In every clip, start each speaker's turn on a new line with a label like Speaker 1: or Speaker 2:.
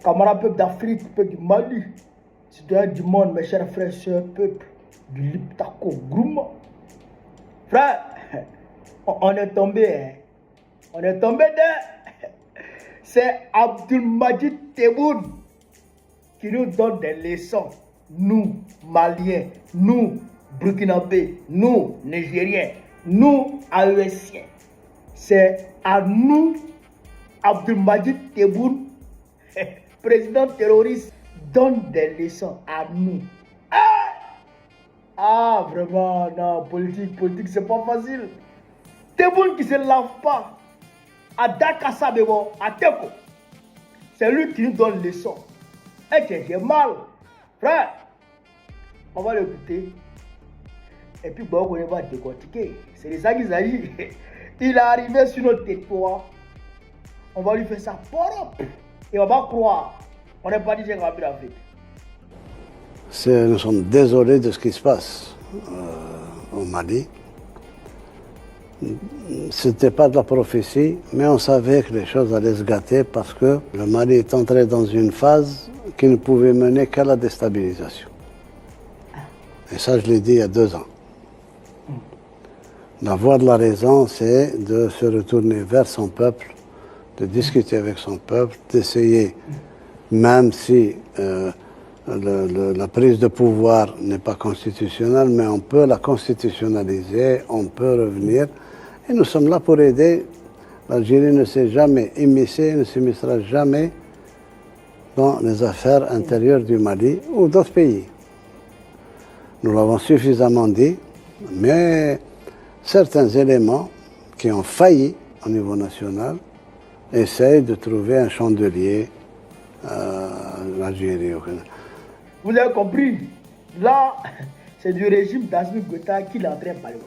Speaker 1: Camarades peuple d'Afrique, peuple du Mali, citoyens du monde, mes chers frères et sœurs, peuple du Liptako, Grouma. Frère, on est tombé, hein. On est tombé de... C'est Abdelmadjid Tebboune qui nous donne des leçons. Nous, Maliens, nous, Burkinabés, nous, Nigériens, nous, AESiens. C'est à nous, Abdelmadjid Tebboune, président terroriste, donne des leçons à nous. Ah, vraiment, non, politique, c'est pas facile. Tebboune qui se lave pas, à Dakar-Sabebo, à Teko, c'est lui qui nous donne les leçons. Et que j'ai mal. Frère, on va l'écouter. Et puis, bon, on va décortiquer. C'est de ça qu'il s'agit. Il est arrivé sur notre territoire. On va lui faire ça propre. Et on va croire. On n'est pas dit que c'est l'Afrique.
Speaker 2: Nous sommes désolés de ce qui se passe au Mali. Ce n'était pas de la prophétie, mais on savait que les choses allaient se gâter parce que le Mali est entré dans une phase qui ne pouvait mener qu'à la déstabilisation. Et ça, je l'ai dit il y a 2 ans. La voie de la raison, c'est de se retourner vers son peuple, de discuter avec son peuple, d'essayer, même si la prise de pouvoir n'est pas constitutionnelle, mais on peut la constitutionnaliser, on peut revenir. Et nous sommes là pour aider. L'Algérie ne s'est jamais immiscée, ne s'immiscera jamais dans les affaires intérieures du Mali ou d'autres pays. Nous l'avons suffisamment dit, mais certains éléments qui ont failli au niveau national essayent de trouver un chandelier à l'Algérie.
Speaker 1: Vous avez compris? Là, c'est du régime d'Assimi Goïta qui est en train de parler.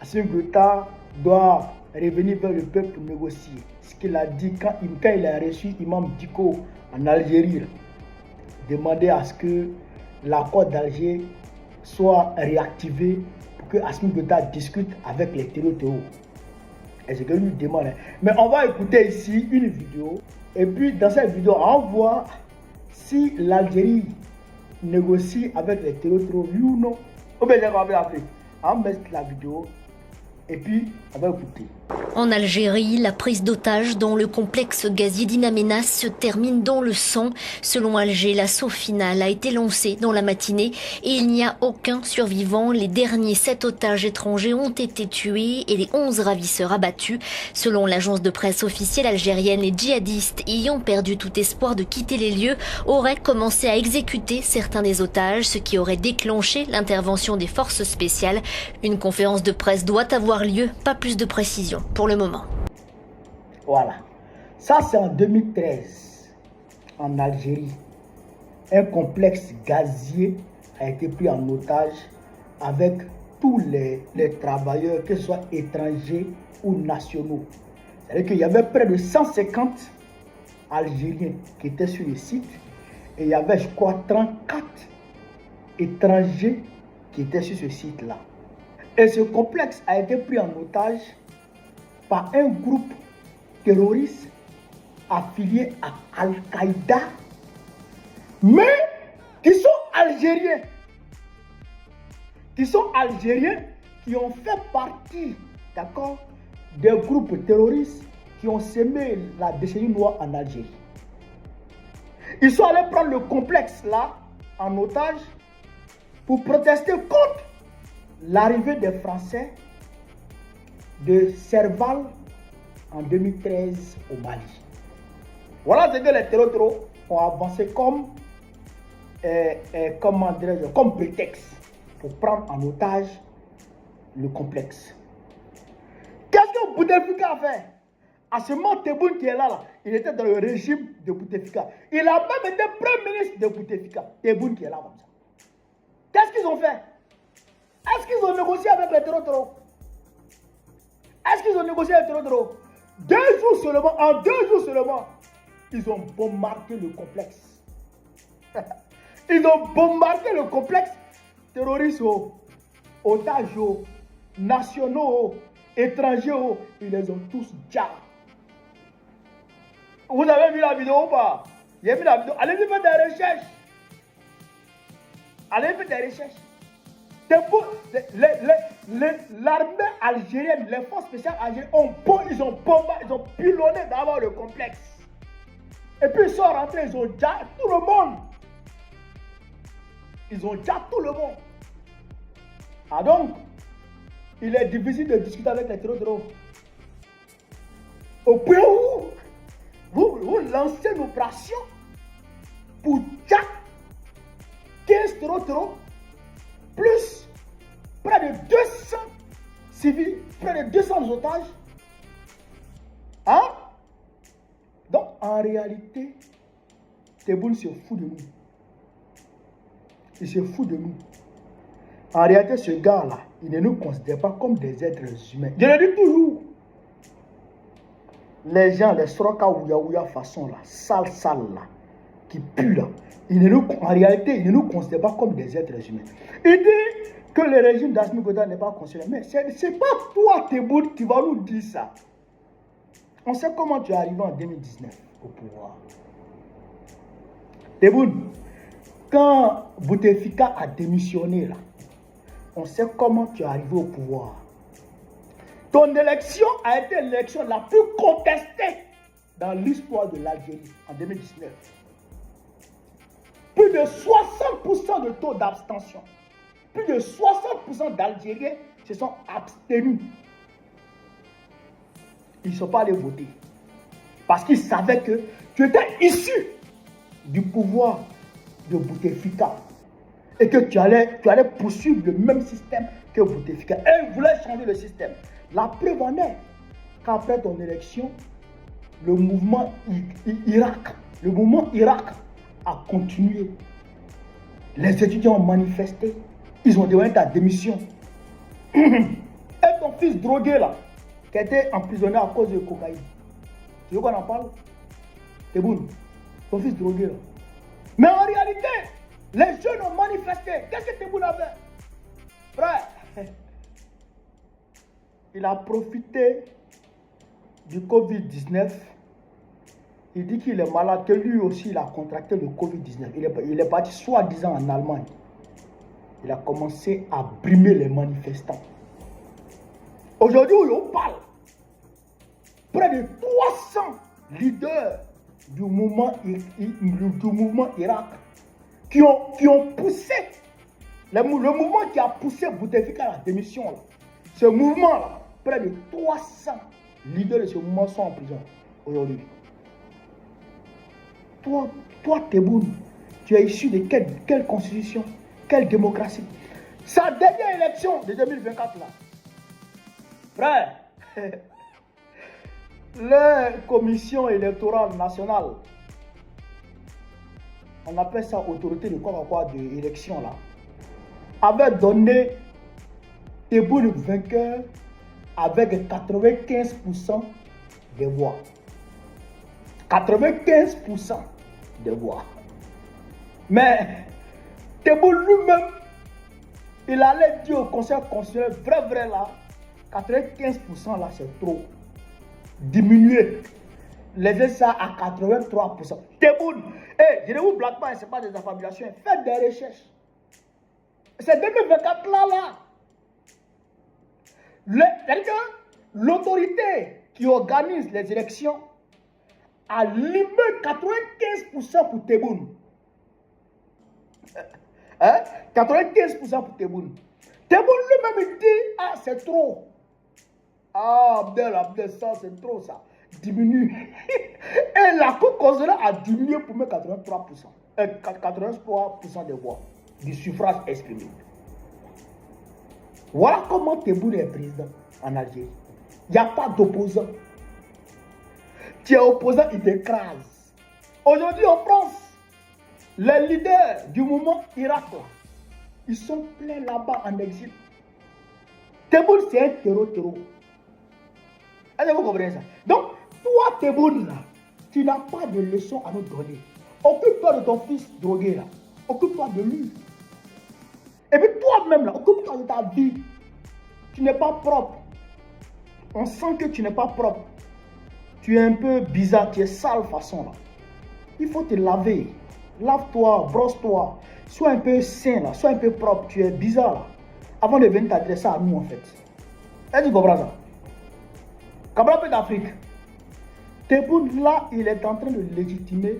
Speaker 1: Assimi Goïta doit revenir vers le peuple pour négocier. Ce qu'il a dit quand il a reçu Imam Dicko en Algérie, demander à ce que l'accord d'Alger soit réactivé pour que Assimi Goïta discute avec les terroristes. Et c'est ce que lui demande. Mais on va écouter ici une vidéo. Et puis dans cette vidéo, on voit si l'Algérie négocie avec les terroristes, oui ou non. Ou bien avec l'Afrique. On met la vidéo. Et puis, on va écouter.
Speaker 3: En Algérie, la prise d'otages dans le complexe gazier d'In Amenas se termine dans le sang. Selon Alger, l'assaut final a été lancé dans la matinée et il n'y a aucun survivant. Les derniers 7 otages étrangers ont été tués et les 11 ravisseurs abattus. Selon l'agence de presse officielle algérienne, les djihadistes ayant perdu tout espoir de quitter les lieux auraient commencé à exécuter certains des otages, ce qui aurait déclenché l'intervention des forces spéciales. Une conférence de presse doit avoir lieu, pas plus de précision pour le moment.
Speaker 1: Voilà. Ça, c'est en 2013, en Algérie. Un complexe gazier a été pris en otage avec tous les travailleurs, que ce soit étrangers ou nationaux. C'est-à-dire qu'il y avait près de 150 Algériens qui étaient sur le site et il y avait, je crois, 34 étrangers qui étaient sur ce site-là. Et ce complexe a été pris en otage par un groupe terroriste affilié à Al-Qaïda, mais qui sont algériens. Qui ont fait partie, d'accord, des groupes terroristes qui ont semé la décennie noire en Algérie. Ils sont allés prendre le complexe là, en otage, pour protester contre l'arrivée des Français de Serval en 2013 au Mali. Voilà ce que les terroristes ont avancé comme prétexte pour prendre en otage le complexe. Qu'est-ce que Bouteflika a fait? Assimi Tebboune qui est là, il était dans le régime de Bouteflika. Il a même été premier ministre de Bouteflika. Tebboune qui est là comme ça. Qu'est-ce qu'ils ont fait? Est-ce qu'ils ont négocié avec les terroristes? Est-ce qu'ils ont négocié avec les terroristes? 2 jours seulement, en 2 jours seulement, ils ont bombardé le complexe. Ils ont bombardé le complexe. Terroristes, otages, nationaux, étrangers, ils les ont tous déjà. Vous avez vu la vidéo ou pas? J'ai mis la vidéo. Allez-y faire des recherches. Allez faire des recherches. L'armée algérienne, les forces spéciales algériennes ils ont pilonné d'abord le complexe. Et puis ils sont rentrés, ils ont déjà tout le monde. Ils ont déjà tout le monde. Ah donc, il est difficile de discuter avec les terroristes. Au point où vous lancez une opération pour déjà 15 terroristes, plus près de 200 civils, près de 200 otages. Hein? Donc, en réalité, Tebboune se fout de nous. Il se fout de nous. En réalité, ce gars-là, il ne nous considère pas comme des êtres humains. Je le dis toujours. Les gens, les Soroka Ouya façon là, sale là, qui puent là, en réalité, il ne nous considère pas comme des êtres humains. Il dit que le régime d'Assimi Goïta n'est pas considéré. Mais ce n'est pas toi, Tebboune, qui va nous dire ça. On sait comment tu es arrivé en 2019 au pouvoir. Tebboune, quand Bouteflika a démissionné là, on sait comment tu es arrivé au pouvoir. Ton élection a été l'élection la plus contestée dans l'histoire de l'Algérie en 2019. Plus de 60% de taux d'abstention. Plus de 60% d'Algériens se sont abstenus. Ils ne sont pas allés voter. Parce qu'ils savaient que tu étais issu du pouvoir de Bouteflika. Et que tu allais poursuivre le même système que Bouteflika. Et ils voulaient changer le système. La preuve en est qu'après ton élection, le mouvement Irak a continué. Les étudiants ont manifesté. Ils ont demandé ta démission. Et ton fils drogué là, qui a été emprisonné à cause de cocaïne. Tu veux qu'on en parle? Tebboune, ton fils drogué là. Mais en réalité, les jeunes ont manifesté. Qu'est-ce que Tebboune a fait? Frère, il a profité du Covid-19. Il dit qu'il est malade, que lui aussi il a contracté le Covid-19. Il est parti soi-disant en Allemagne. Il a commencé à brimer les manifestants. Aujourd'hui où on parle, près de 300 leaders du mouvement Irak qui ont poussé, le mouvement qui a poussé Bouteflika à la démission. Là. Ce mouvement-là, près de 300 leaders de ce mouvement sont en prison aujourd'hui. Toi, Tebboune, tu es issu de quelle constitution, quelle démocratie? Sa dernière élection de 2024 là. Frère, la commission électorale nationale, on appelle ça autorité de quoi de élection là, avait donné Tebboune vainqueur avec 95% des voix. 95% des voix. Mais Tebboune lui-même, il allait dire au conseil constitutionnel, vrai là, 95% là c'est trop. Diminuer. Laissez ça à 83%. Tebboune, je ne vous blague pas, ce n'est pas des affabulations. Faites des recherches. C'est 2024 là. L'autorité qui organise les élections a limé 95% pour Tebboune. 95% pour Tebboune. Tebboune lui-même dit, ah c'est trop. Ah Abdel, ça c'est trop ça. Diminue. Et la Cour constitutionnelle a diminué pour mettre 83%. 83% des voix du suffrage exprimé. Voilà comment Tebboune est président en Algérie. Il n'y a pas d'opposant. Tu es opposant, il t'écrase. Aujourd'hui en France, les leaders du mouvement Irak, ils sont pleins là-bas en exil. Tebboune, c'est un terreau. Est-ce que vous comprenez ça? Donc, toi, Tebboune, là, tu n'as pas de leçon à nous donner. Occupe-toi de ton fils drogué, là. Occupe-toi de lui. Et puis toi-même, là, occupe-toi de ta vie. Tu n'es pas propre. On sent que tu n'es pas propre. tu es un peu bizarre, tu es sale façon là. Il faut te laver. Lave-toi, brosse-toi. Sois un peu sain là, sois un peu propre. Tu es bizarre là. Avant de venir t'adresser à nous en fait. Est-ce que tu comprends ça? Kabila d'Afrique. Tebboune là, il est en train de légitimer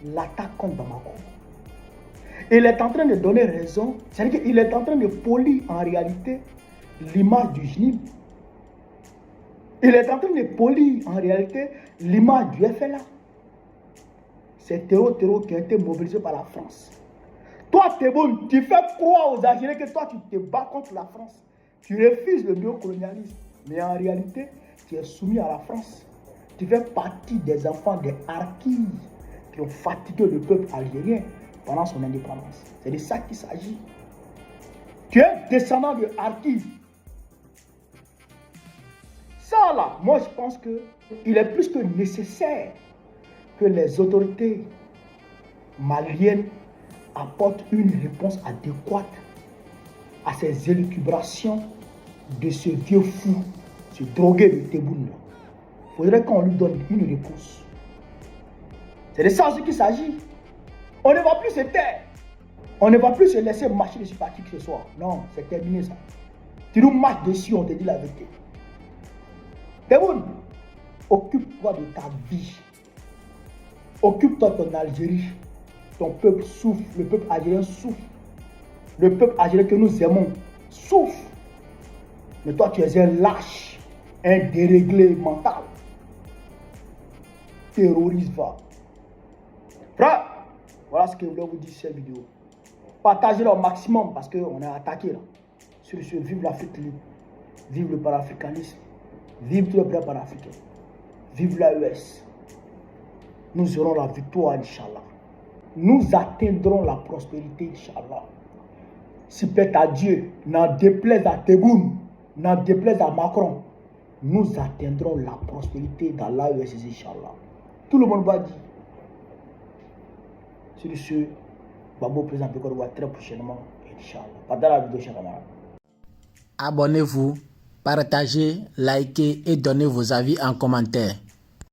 Speaker 1: l'attaque contre Bamako. Il est en train de donner raison. C'est-à-dire qu'il est en train de polir en réalité l'image du GNIM. Il est en train de polir en réalité l'image du FLA. C'est terreau qui a été mobilisé par la France. Toi, Tebboune, tu fais croire aux Algériens que toi, tu te bats contre la France. Tu refuses le néocolonialisme. Mais en réalité, tu es soumis à la France. Tu fais partie des enfants des harkis qui ont fatigué le peuple algérien pendant son indépendance. C'est de ça qu'il s'agit. Tu es descendant de harkis. Ça là, moi je pense qu'il est plus que nécessaire que les autorités maliennes apportent une réponse adéquate à ces élucubrations de ce vieux fou, ce drogué de Tebboune. Il faudrait qu'on lui donne une réponse. C'est de ça qu'il s'agit. On ne va plus se taire. On ne va plus se laisser marcher dessus par qui que ce soit. Non, c'est terminé ça. Tu nous marches dessus, on te dit la vérité. Tebboune, occupe-toi de ta vie. Occupe-toi de ton Algérie. Ton peuple souffre. Le peuple algérien souffre. Le peuple algérien que nous aimons souffre. Mais toi, tu es un lâche, un déréglé mental. Terroriste va. Frère, voilà ce que je voulais vous dire sur cette vidéo. Partagez-le au maximum parce qu'on est attaqué là. Sur ce, vive l'Afrique libre. Vive le panafricanisme. Vive tous les bras panafricains. Vive l'AES. Nous aurons la victoire, Inch'Allah. Nous atteindrons la prospérité, Inch'Allah. Si plaît à Dieu, n'en déplaise à Tebboune, n'en déplaise à Macron, nous atteindrons la prospérité dans l'AES, Inch'Allah. Tout le monde va dire. Sur ce, Babo présente encore très prochainement, Inch'Allah. Partagez la vidéo, chers camarades.
Speaker 4: Abonnez-vous, partagez, likez et donnez vos avis en commentaire.